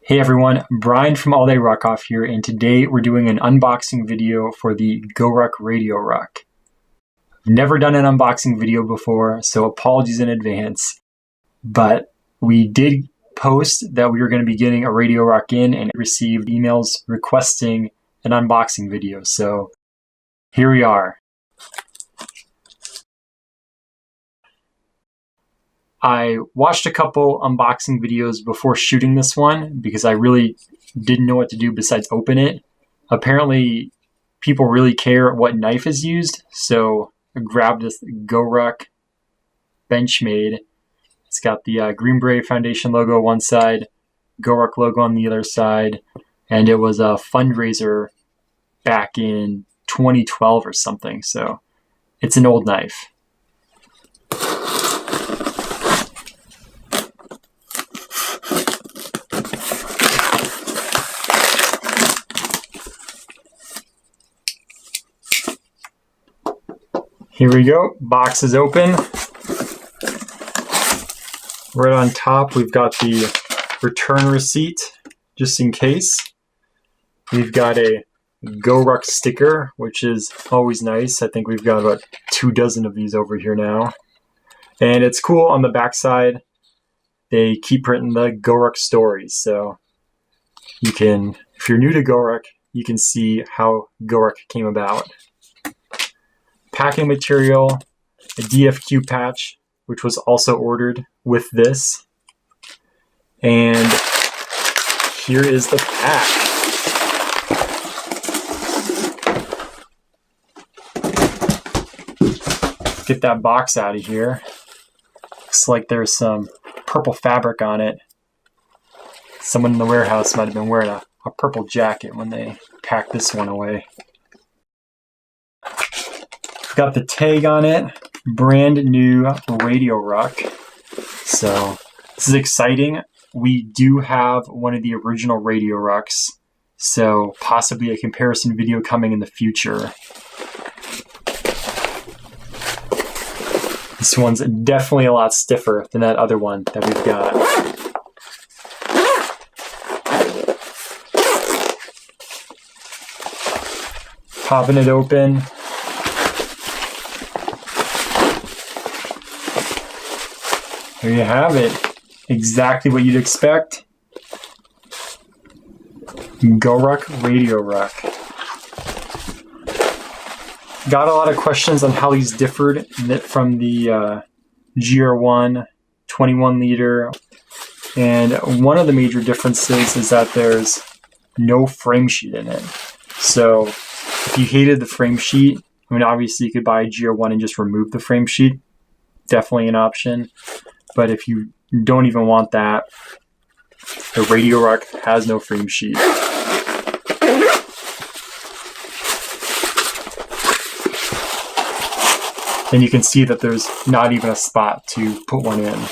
Hey everyone, Brian from All Day Ruck Off here, and today we're doing an unboxing video for the GORUCK Radio Ruck. I've never done an unboxing video before, so apologies in advance, but we did post that we were going to be getting a Radio Ruck in and received emails requesting an unboxing video, so here we are. I watched a couple unboxing videos before shooting this one because I really didn't know what to do besides open it. Apparently, people really care what knife is used, so I grabbed this GORUCK Benchmade. It's got the Green Beret Foundation logo on one side, GORUCK logo on the other side, and it was a Fundraiser back in 2012 or something, so it's an old knife. Here we go, box is open. Right on top, we've got the return receipt, just in case. We've got a GORUCK sticker, which is always nice. I think we've got about 24 of these over here now. And it's cool on the back side, they keep printing the GORUCK stories. So you can, if you're new to GORUCK, you can see how GORUCK came about. Packing material, a DFQ patch, which was also ordered with this. And here is the pack. Get that box out of here. Looks like there's some purple fabric on it. Someone in the warehouse might have been wearing a purple jacket when they packed this one away. Got the tag on it, brand new Radio Ruck. So this is exciting. We do have one of the original Radio Rucks, so possibly a comparison video coming in the future. This one's definitely a lot stiffer than that other one that we've got. Popping it open. There you have it. Exactly what you'd expect. GORUCK Radio Ruck. Got a lot of questions on how these differed from the GR1 21 liter. And one of the major differences is that there's no frame sheet in it. So if you hated the frame sheet, I mean, obviously you could buy a GR1 and just remove the frame sheet. Definitely an option. But if you don't even want that, the Radio Ruck has no frame sheet. And you can see that there's not even a spot to put one in.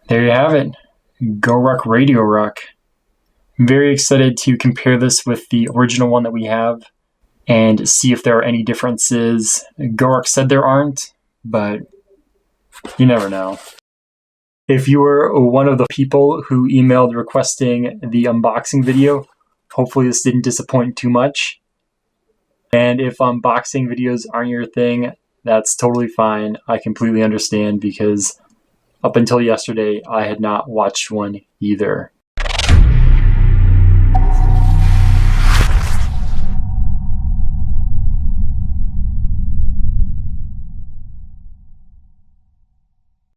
There you have it, GORUCK Radio Ruck. I'm very excited to compare this with the original one that we have and see if there are any differences. GORUCK said there aren't, but you never know. If you were one of the people who emailed requesting the unboxing video, hopefully this didn't disappoint too much. And if unboxing videos aren't your thing, that's totally fine. I completely understand because up until yesterday, I had not watched one either.